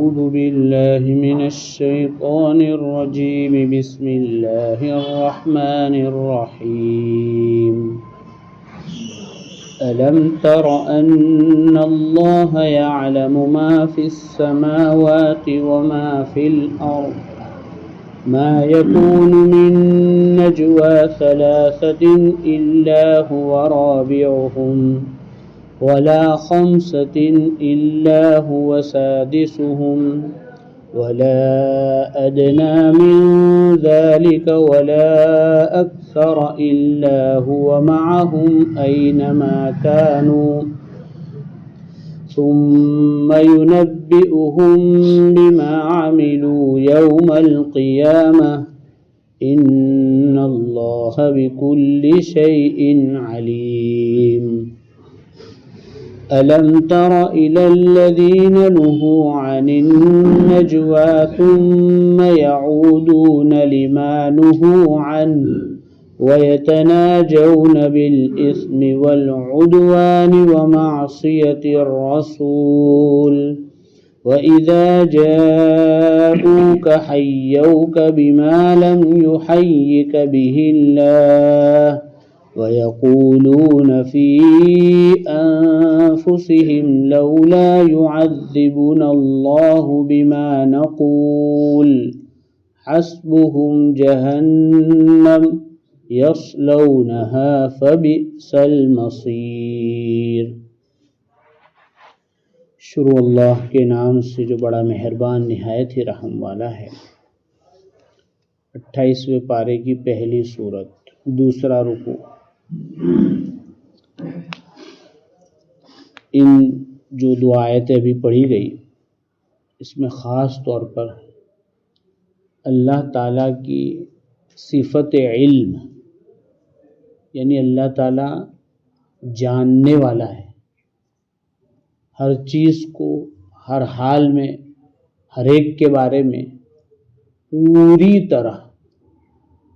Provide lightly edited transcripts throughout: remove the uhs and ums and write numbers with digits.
أعوذ بالله من الشيطان الرجيم بسم الله الرحمن الرحيم ألم تر أن الله يعلم ما في السماوات وما في الأرض ما يكون من نجوى ثلاثة إلا هو رابعهم ولا خمسة إلا هو سادسهم ولا أدنى من ذلك ولا أكثر إلا هو معهم أينما كانوا ثم ينبئهم بما عملوا يوم القيامة إن الله بكل شيء عليم ألم تر إلى الذين نهوا عن النجوى ثم يعودون لما نهوا عنه ويتناجون بالإثم والعدوان ومعصية الرسول وإذا جاءوك حيوك بما لم يحيك به الله ويقولون في أنفسهم لولا يعذبنا الله بما نقول حسبهم جهنم يصلونها فبئس المصير۔ شروع اللہ کے نام سے جو بڑا مہربان نہایت ہی رحم والا ہے۔ 28ویں پارے کی پہلی سورت، دوسرا رکوع۔ ان جو دو آیتیں ابھی پڑھی گئی، اس میں خاص طور پر اللہ تعالیٰ کی صفت علم، یعنی اللہ تعالیٰ جاننے والا ہے، ہر چیز کو ہر حال میں ہر ایک کے بارے میں پوری طرح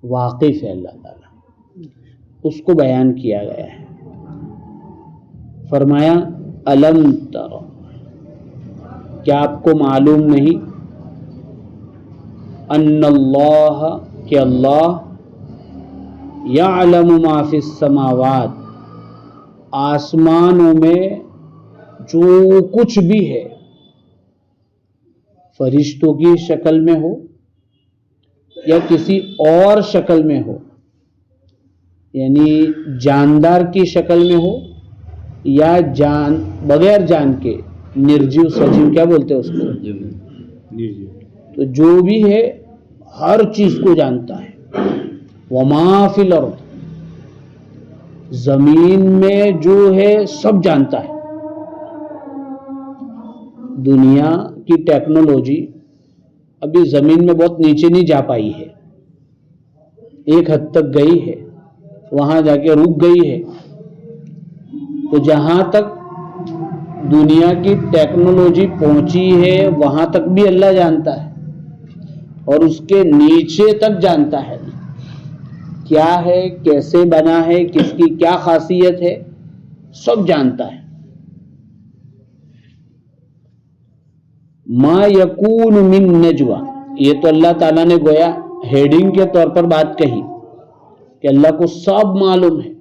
واقف ہے اللہ تعالیٰ، اس کو بیان کیا گیا ہے۔ فرمایا الم تر، کیا آپ کو معلوم نہیں، ان اللہ، کہ اللہ یعلم ما فی السماوات، آسمانوں میں جو کچھ بھی ہے، فرشتوں کی شکل میں ہو یا کسی اور شکل میں ہو، یعنی جاندار کی شکل میں ہو یا جان بغیر جان کے، نرجیو سجیو کیا بولتے ہیں اس کو، تو جو بھی ہے ہر چیز کو جانتا ہے۔ وما فی الارض، زمین میں جو ہے سب جانتا ہے۔ دنیا کی ٹیکنالوجی ابھی زمین میں بہت نیچے نہیں جا پائی ہے، ایک حد تک گئی ہے، وہاں جا کے رک گئی ہے۔ تو جہاں تک دنیا کی ٹیکنالوجی پہنچی ہے وہاں تک بھی اللہ جانتا ہے، اور اس کے نیچے تک جانتا ہے، کیا ہے، کیسے بنا ہے، کس کی کیا خاصیت ہے، سب جانتا ہے۔ ما یکون من نجوا، یہ تو اللہ تعالیٰ نے گویا ہیڈنگ کے طور پر بات کہی کہ اللہ کو سب معلوم ہے،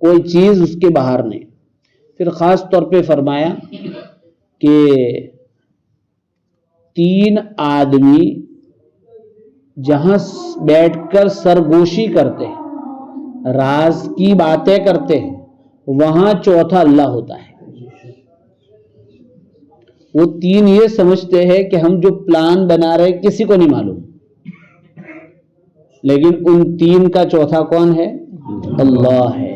کوئی چیز اس کے باہر نہیں۔ پھر خاص طور پہ فرمایا کہ 3 آدمی جہاں بیٹھ کر سرگوشی کرتے ہیں، راز کی باتیں کرتے ہیں، وہاں چوتھا اللہ ہوتا ہے۔ وہ 3 یہ سمجھتے ہیں کہ ہم جو پلان بنا رہے کسی کو نہیں معلوم، لیکن ان 3 کا چوتھا کون ہے؟ اللہ ہے۔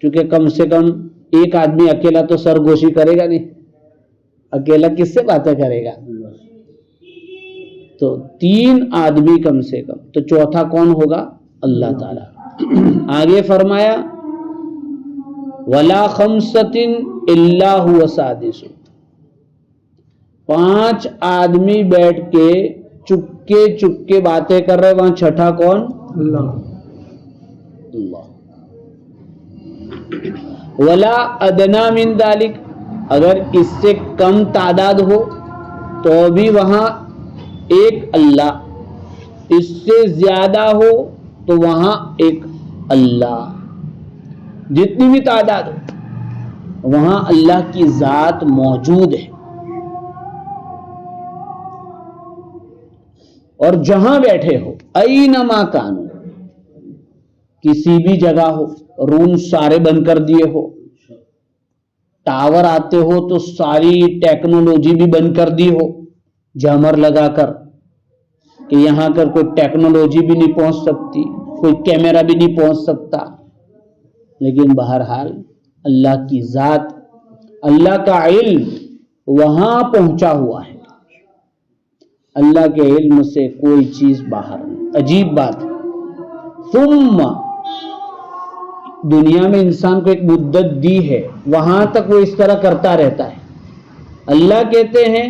کیونکہ کم سے کم ایک آدمی اکیلا تو سرگوشی کرے گا نہیں، اکیلا کس سے باتیں کرے گا؟ تو 3 آدمی کم سے کم، تو چوتھا کون ہوگا؟ اللہ تعالی۔ آگے فرمایا وَلَا خَمْسَةٍ إِلَّا هُوَ سَادِسُ، 5 آدمی بیٹھ کے چپکے چپکے باتیں کر رہے، وہاں چھٹا کون؟ اللہ۔ وَلَا أَدْنَى مِن ذَلِكَ، اگر اس سے کم تعداد ہو تو بھی وہاں ایک اللہ، اس سے زیادہ ہو تو وہاں ایک اللہ، جتنی بھی تعداد ہو وہاں اللہ کی ذات موجود ہے. اور جہاں بیٹھے ہو، اینما کانو، کسی بھی جگہ ہو، روم سارے بند کر دیے ہو، ٹاور آتے ہو تو ساری ٹیکنالوجی بھی بند کر دی ہو جامر لگا کر کہ یہاں کر کوئی ٹیکنالوجی بھی نہیں پہنچ سکتی، کوئی کیمرہ بھی نہیں پہنچ سکتا، لیکن بہرحال اللہ کی ذات، اللہ کا علم وہاں پہنچا ہوا ہے. اللہ کے علم سے کوئی چیز باہر نہیں. عجیب بات ہے. ثم، دنیا میں انسان کو ایک مدت دی ہے، وہاں تک وہ اس طرح کرتا رہتا ہے. اللہ کہتے ہیں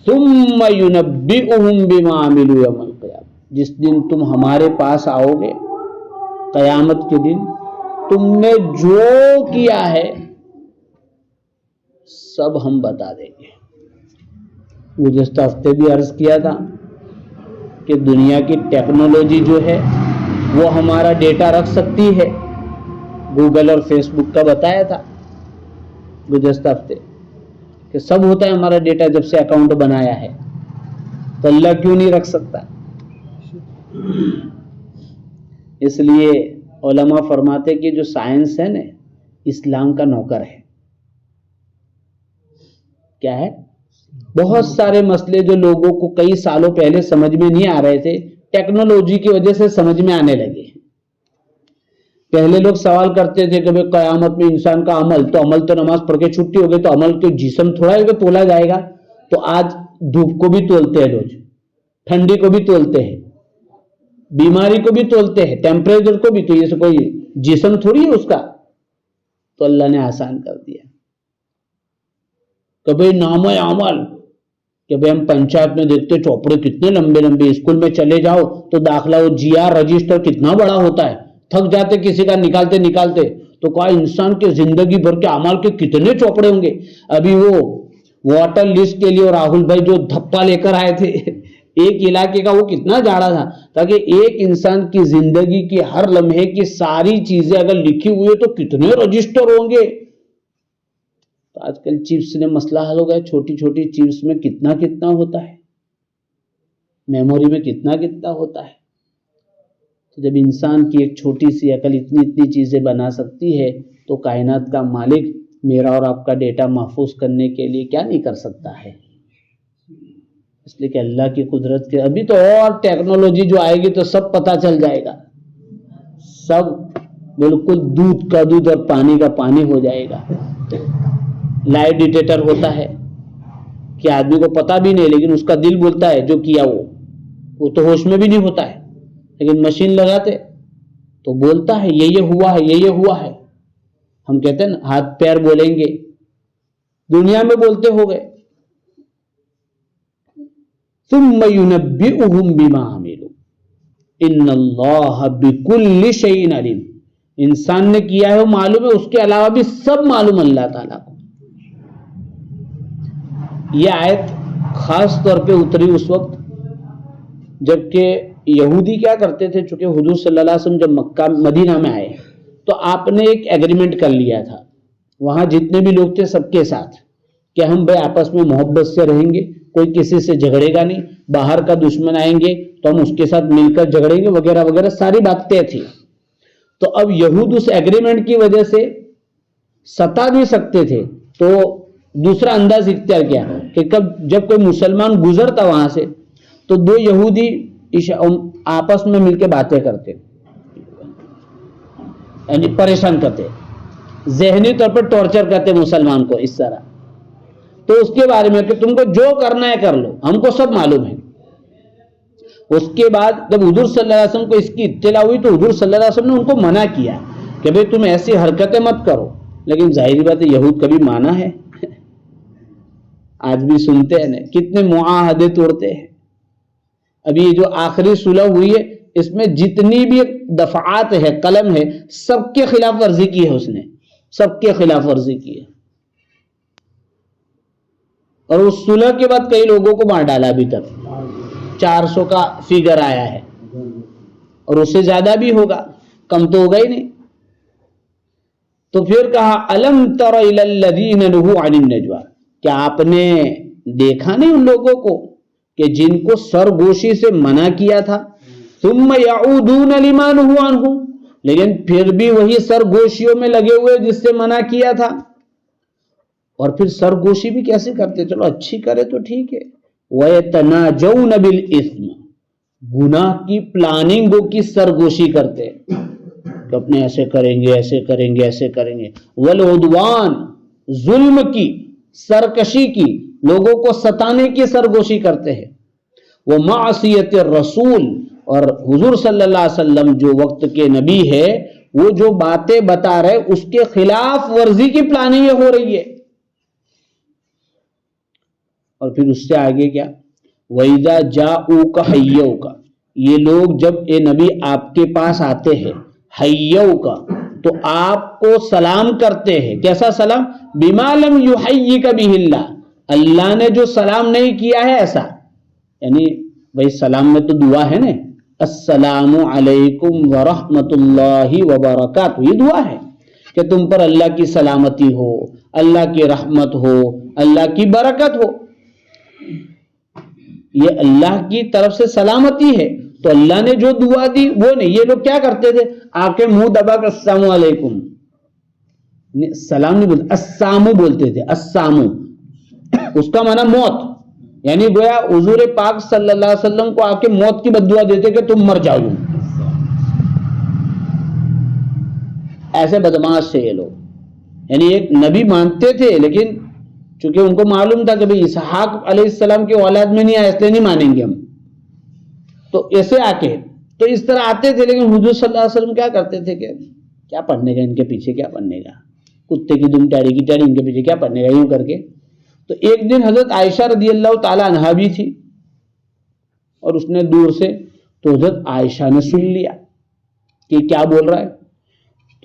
ثم ينبئهم بما عملوا یوم القیامہ، جس دن تم ہمارے پاس آؤ گے قیامت کے دن، تم نے جو کیا ہے سب ہم بتا دیں گے. گزشتہ ہفتے بھی عرض کیا تھا کہ دنیا کی ٹیکنالوجی جو ہے وہ ہمارا ڈیٹا رکھ سکتی ہے. گوگل اور فیس بک کا بتایا تھا گزشتہ ہفتے کہ سب ہوتا ہے ہمارا ڈیٹا جب سے اکاؤنٹ بنایا ہے، تو اللہ کیوں نہیں رکھ سکتا؟ اس لیے علماء فرماتے کہ جو سائنس ہے نا اسلام کا نوکر ہے. کیا ہے؟ بہت سارے مسئلے جو لوگوں کو کئی سالوں پہلے سمجھ میں نہیں آ رہے تھے، ٹیکنالوجی کی وجہ سے سمجھ میں آنے لگے. پہلے لوگ سوال کرتے تھے کہ بھئی قیامت میں انسان کا عمل تو نماز پڑھ کے چھٹی ہو گئی تو عمل کے جسم تھوڑا ہے کہ تولا جائے گا. تو آج دھوپ کو بھی تولتے ہیں لوگ، ٹھنڈی کو بھی تولتے ہیں، بیماری کو بھی تولتے ہیں، ٹیمپریچر کو بھی. تو یہ کوئی جسم تھوڑی ہے اس کا. تو اللہ نے آسان کر دیا کہ بھئی نام عمل، کہ بھئی ہم پنچایت میں دیکھتے چوپڑے کتنے لمبے لمبے، اسکول میں چلے جاؤ تو داخلہ وہ جی آر رجسٹر کتنا بڑا ہوتا ہے، تھک جاتے کسی کا نکالتے نکالتے. تو کہا انسان کے زندگی بھر کے اعمال کے کتنے چوپڑے ہوں گے. ابھی وہ واٹر لسٹ کے لیے راہل بھائی جو دھپا لے کر آئے تھے ایک علاقے کا، وہ کتنا جاڑا تھا، تاکہ ایک انسان کی زندگی کی ہر لمحے کی ساری چیزیں اگر لکھی ہوئی ہے تو کتنے رجسٹر ہوں گے. تو آج کل چپس نے مسئلہ حل ہو گیا. چھوٹی چھوٹی چپس میں کتنا کتنا ہوتا ہے، میموری میں کتنا کتنا ہوتا ہے. تو جب انسان کی ایک چھوٹی سی عقل اتنی اتنی چیزیں بنا سکتی ہے تو کائنات کا مالک میرا اور آپ کا ڈیٹا محفوظ کرنے کے لیے کیا نہیں کر سکتا ہے. اس لیے کہ اللہ کی قدرت کے ابھی تو اور ٹیکنالوجی جو آئے گی تو سب پتہ چل جائے گا، سب بالکل دودھ کا دودھ اور پانی کا پانی ہو جائے گا. لائٹ ڈیٹیکٹر ہوتا ہے کہ آدمی کو پتا بھی نہیں لیکن اس کا دل بولتا ہے جو کیا وہ تو ہوش میں بھی نہیں ہوتا ہے، لیکن مشین لگاتے تو بولتا ہے یہ ہوا ہے، یہ ہوا ہے. ہم کہتے ہیں نا ہاتھ پیر بولیں گے، دنیا میں بولتے ہو گئے. ثم ينبئهم بما عملوا ان اللہ بكل شيء علیم. انسان نے کیا ہے وہ معلوم ہے، اس کے علاوہ بھی سب معلوم اللہ تعالیٰ کو. یہ آیت خاص طور پہ اتری اس وقت جبکہ یہودی کیا کرتے تھے، چونکہ حضور صلی اللہ علیہ وسلم جب مکہ مدینہ میں آئے تو آپ نے ایک ایگریمنٹ کر لیا تھا وہاں جتنے بھی لوگ تھے سب کے ساتھ کہ ہم بھائی آپس میں محبت سے رہیں گے، کوئی کسی سے جھگڑے گا نہیں، باہر کا دشمن آئیں گے تو ہم اس کے ساتھ مل کر جھگڑیں گے وغیرہ وغیرہ ساری باتیں تھیں. تو اب یہود اس ایگریمنٹ کی وجہ سے ستا نہیں سکتے تھے تو دوسرا انداز اختیار کیا کہ جب کوئی مسلمان گزرتا وہاں سے تو دو یہودی آپس میں مل کے باتیں کرتے، یعنی پریشان کرتے، ذہنی طور پر ٹارچر کرتے مسلمان کو اس طرح. تو اس کے بارے میں کہ تم کو جو کرنا ہے کر لو، ہم کو سب معلوم ہے. اس کے بعد جب حضور صلی اللہ علیہ وسلم کو اس کی اطلاع ہوئی تو حضور صلی اللہ علیہ وسلم نے ان کو منع کیا کہ بھئی تم ایسی حرکتیں مت کرو. لیکن ظاہری بات ہے یہود کبھی مانا ہے؟ آج بھی سنتے ہیں نا کتنے معاہدے توڑتے ہیں. ابھی یہ جو آخری صلح ہوئی ہے اس میں جتنی بھی دفعات ہے، قلم ہے، سب کے خلاف ورزی کی ہے، اس نے سب کے خلاف ورزی کی ہے. اور اس صلح کے بعد کئی لوگوں کو مار ڈالا ابھی تک. 400 کا فگر آیا ہے اور اس سے زیادہ بھی ہوگا, کم تو ہوگا ہی نہیں. تو پھر کہا الم تر الی الذین نہوا عن النجوى, کیا آپ نے دیکھا نہیں ان لوگوں کو کہ جن کو سرگوشی سے منع کیا تھا, ثم یعودون لما نہوا عنہ, لیکن پھر بھی وہی سرگوشیوں میں لگے ہوئے جس سے منع کیا تھا. اور پھر سرگوشی بھی کیسے کرتے, چلو اچھی کرے تو ٹھیک ہے. وَيَتَنَاجَوْنَ بِالْإِثْمِ, گناہ کی پلاننگوں کی سرگوشی کرتے کہ اپنے ایسے کریں گے ایسے کریں گے ایسے کریں گے. وَالْعُدْوَانِ, ظلم کی سرکشی کی, لوگوں کو ستانے کی سرگوشی کرتے ہیں. وَمَعْصِيَةِ الرَّسُولِ, اور حضور صلی اللہ علیہ وسلم جو وقت کے نبی ہے وہ جو باتیں بتا رہے اس کے خلاف ورزی کی پلاننگ ہو رہی ہے. اور پھر اس سے آگے کیا, وَإِذَا جَاءُوكَ حَيَّوْكَ, یہ لوگ جب اے نبی آپ کے پاس آتے ہیں, حَيَّوْكَ, تو آپ کو سلام کرتے ہیں. کیسا سلام؟ بِمَا لَمْ يُحَيِّكَ بِهِ اللَّهُ, اللہ نے جو سلام نہیں کیا ہے ایسا. یعنی بھائی سلام میں تو دعا ہے نا, السلام علیکم ورحمۃ اللہ وبرکاتہ, یہ دعا ہے کہ تم پر اللہ کی سلامتی ہو, اللہ کی رحمت ہو, اللہ کی برکت ہو. یہ اللہ کی طرف سے سلامتی ہے. تو اللہ نے جو دعا دی وہ نہیں. یہ لوگ کیا کرتے تھے, آ کے منہ دبا کر السلام علیکم, سلام نہیں بولتے, السامو بولتے تھے. السامو اس کا معنی موت, یعنی گویا حضور پاک صلی اللہ علیہ وسلم کو آ کے موت کی بد دعا دیتے کہ تم مر جاؤ. ایسے بدماش تھے یہ لوگ. یعنی ایک نبی مانتے تھے لیکن چونکہ ان کو معلوم تھا کہ بھئی اسحاق علیہ السلام کی اولاد میں نہیں آیا اس لیے نہیں مانیں گے ہم, تو ایسے آ کے تو اس طرح آتے تھے. لیکن حضور صلی اللہ علیہ وسلم کیا کرتے تھے کہ کیا پڑھنے کا ان کے پیچھے, کیا پڑھنے کا, کتے کی دم ٹیڑی کی ٹیڑی ان کے پیچھے کیا پڑھنے کا, یوں کر کے. تو ایک دن حضرت عائشہ رضی اللہ تعالی عنہا بھی تھی اور اس نے دور سے, تو حضرت عائشہ نے سن لیا کہ کیا بول رہا ہے.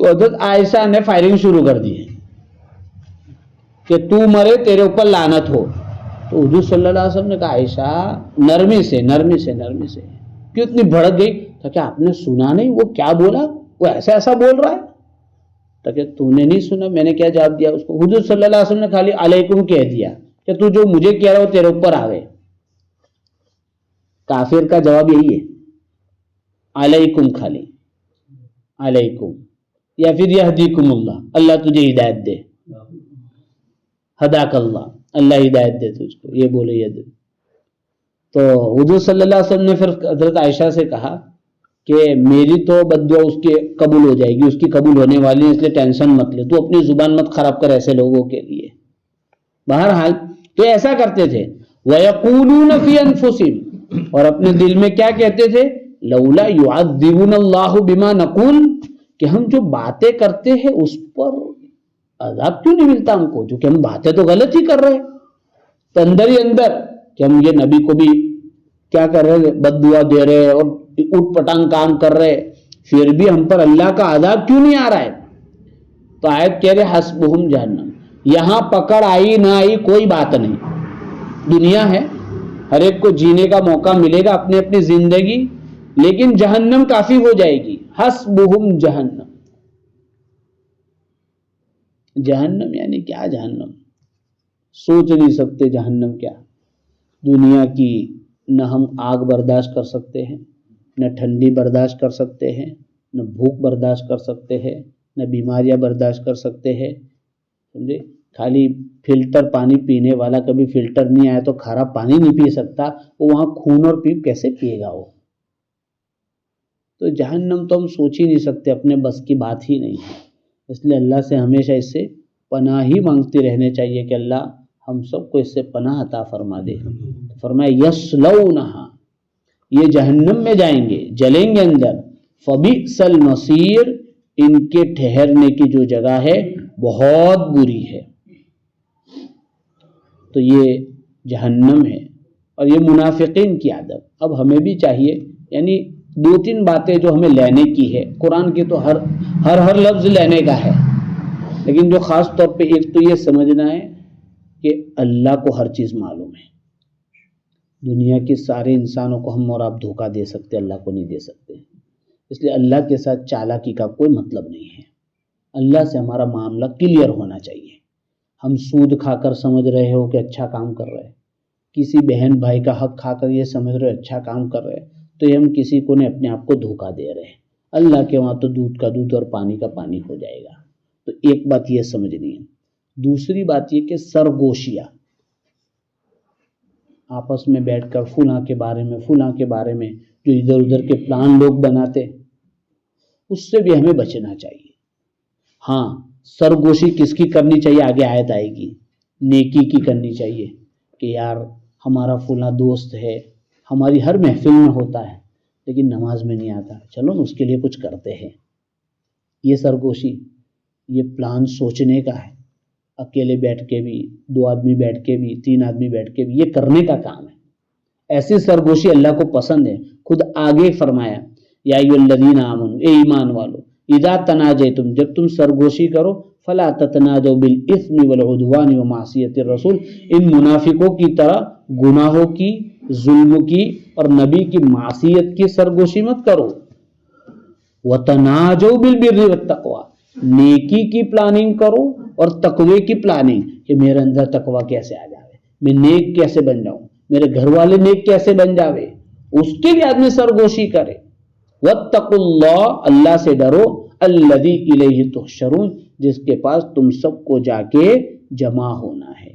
تو حضرت عائشہ نے فائرنگ شروع کر دی کہ تو مرے تیرے اوپر لعنت ہو. تو حضور صلی اللہ علیہ وسلم نے کہا عائشہ نرمی سے نرمی سے نرمی سے, کیوں اتنی بھڑک گئی؟ تو کیا آپ نے سنا نہیں وہ کیا بولا, وہ ایسا ایسا بول رہا ہے. تو کہ تو نے نہیں سنا, میں نے کیا جواب دیا اس کو. حضور صلی اللہ علیہ وسلم نے خالی علیکم کہہ دیا کہ تو جو مجھے کہہ رہا ہو تیرے اوپر آوے. کافر کا جواب یہی ہے, علیکم, خالی علیکم, یا پھر یہدیکم اللہ, اللہ تجھے ہدایت دے, ہداک اللہ, اللہ ہدایت دے تجھ کو, یہ بولے یہ دے. تو حضور صلی اللہ علیہ وسلم نے پھر حضرت عائشہ سے کہا کہ میری تو بد دعا اس کے قبول ہو جائے گی, اس کی قبول ہونے والی ہے, اس لیے ٹینشن مت لے, تو اپنی زبان مت خراب کر ایسے لوگوں کے لیے. بہرحال تو ایسا کرتے تھے. وَيَقُولُونَ فِي أَنفُسِهِمْ, اور اپنے دل میں کیا کہتے تھے, لولا يعذبنا اللہ بما نقول, کہ ہم جو باتیں کرتے ہیں اس پر عذاب کیوں نہیں ملتا ہم کو, جو کہ ہم باتیں تو غلط ہی کر رہے ہیں. تو اندر ہی اندر کہ ہم یہ نبی کو بھی کیا کر رہے ہیں, بد دعا دے رہے اور اٹھ پٹانگ کام کر رہے, پھر بھی ہم پر اللہ کا عذاب کیوں نہیں آ رہا ہے. تو آیت کہہ رہے حسبہم جہنم, یہاں پکڑ آئی نہ آئی کوئی بات نہیں, دنیا ہے, ہر ایک کو جینے کا موقع ملے گا اپنی اپنی زندگی, لیکن جہنم کافی ہو جائے گی. حسبہم جہنم, جہنم یعنی کیا جہنم, سوچ نہیں سکتے جہنم کیا. دنیا کی نہ ہم آگ برداشت کر سکتے ہیں, نہ ٹھنڈی برداشت کر سکتے ہیں, نہ بھوک برداشت کر سکتے ہیں, نہ بیماریاں برداشت کر سکتے ہیں. سمجھے, خالی فلٹر پانی پینے والا کبھی فلٹر نہیں آیا تو کھارا پانی نہیں پی سکتا, وہ وہاں خون اور پیپ کیسے پیے گا وہ. تو جہنم تو ہم سوچ ہی نہیں سکتے, اپنے بس کی بات ہی نہیں ہے. اس لیے اللہ سے ہمیشہ اس سے پناہ ہی مانگتے رہنے چاہیے کہ اللہ ہم سب کو اس سے پناہ عطا فرما دے. فرمایا یصلونہا, یہ جہنم میں جائیں گے, جلیں گے اندر. فبئس المصیر, ان کے ٹھہرنے کی جو جگہ ہے بہت بری ہے. تو یہ جہنم ہے اور یہ منافقین کی عادت. اب ہمیں بھی چاہیے, یعنی 2-3 باتیں جو ہمیں لینے کی ہے. قرآن کے تو ہر لفظ لینے کا ہے, لیکن جو خاص طور پہ ایک تو یہ سمجھنا ہے کہ اللہ کو ہر چیز معلوم ہے. دنیا کے سارے انسانوں کو ہم اور آپ دھوکہ دے سکتے، اللہ کو نہیں دے سکتے. اس لیے اللہ کے ساتھ چالاکی کا کوئی مطلب نہیں ہے. اللہ سے ہمارا معاملہ کلیئر ہونا چاہیے. ہم سود کھا کر سمجھ رہے ہو کہ اچھا کام کر رہے، کسی بہن بھائی کا حق کھا کر یہ سمجھ رہے ہو اچھا کام کر رہے، تو یہ ہم کسی کو نے اپنے آپ کو دھوکہ دے رہے ہیں. اللہ کے وہاں تو دودھ کا دودھ اور پانی کا پانی ہو جائے گا. تو ایک بات یہ سمجھنی ہے. دوسری بات یہ کہ سرگوشیاں آپس میں بیٹھ کر فلاں کے بارے میں جو ادھر ادھر کے پلان لوگ بناتے، اس سے بھی ہمیں بچنا چاہیے. ہاں، سرگوشی کس کی کرنی چاہیے؟ آگے آیت آئے گی. نیکی کی کرنی چاہیے کہ یار ہمارا فلاں دوست ہے، ہماری ہر محفل میں ہوتا ہے لیکن نماز میں نہیں آتا، چلو اس کے لیے کچھ کرتے ہیں. یہ سرگوشی، یہ پلان سوچنے کا ہے. اکیلے بیٹھ کے بھی، 2 آدمی بیٹھ کے بھی، 3 آدمی بیٹھ کے بھی، یہ کرنے کا کام ہے. ایسی سرگوشی اللہ کو پسند ہے. خود آگے فرمایا یا ایھا الذین آمنوا، اے ایمان والو، اذا تناجیتم، جب تم سرگوشی کرو، فلا تتناجوا بالاثم والعدوان ومعصیۃ الرسول، ان منافقوں کی طرح گناہوں کی، ظلم کی اور نبی کی معصیت کی سرگوشی مت کرو. وتناجوا بالبر والتقوی، نیکی کی پلاننگ کرو اور تقوی کی پلاننگ کہ میرے اندر تقوی کیسے آ جاوے، میں نیک کیسے بن جاؤں، میرے گھر والے نیک کیسے بن جاوے، اس کے لیے آدمی سرگوشی کرے. واتقوا اللہ، اللہ سے ڈرو، الذی الیہ تحشرون، جس کے پاس تم سب کو جا کے جمع ہونا ہے.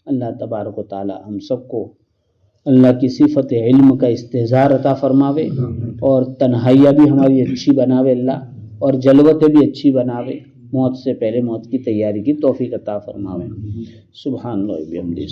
اللہ تبارک و تعالی ہم سب کو اللہ کی صفت علم کا استحضار عطا فرماوے اور تنہائیاں بھی ہماری اچھی بناوے اللہ، اور جلوتیں بھی اچھی بناوے. موت سے پہلے موت کی تیاری کی توفیق عطا فرماوے. سبحان اللہ و بحمدہ.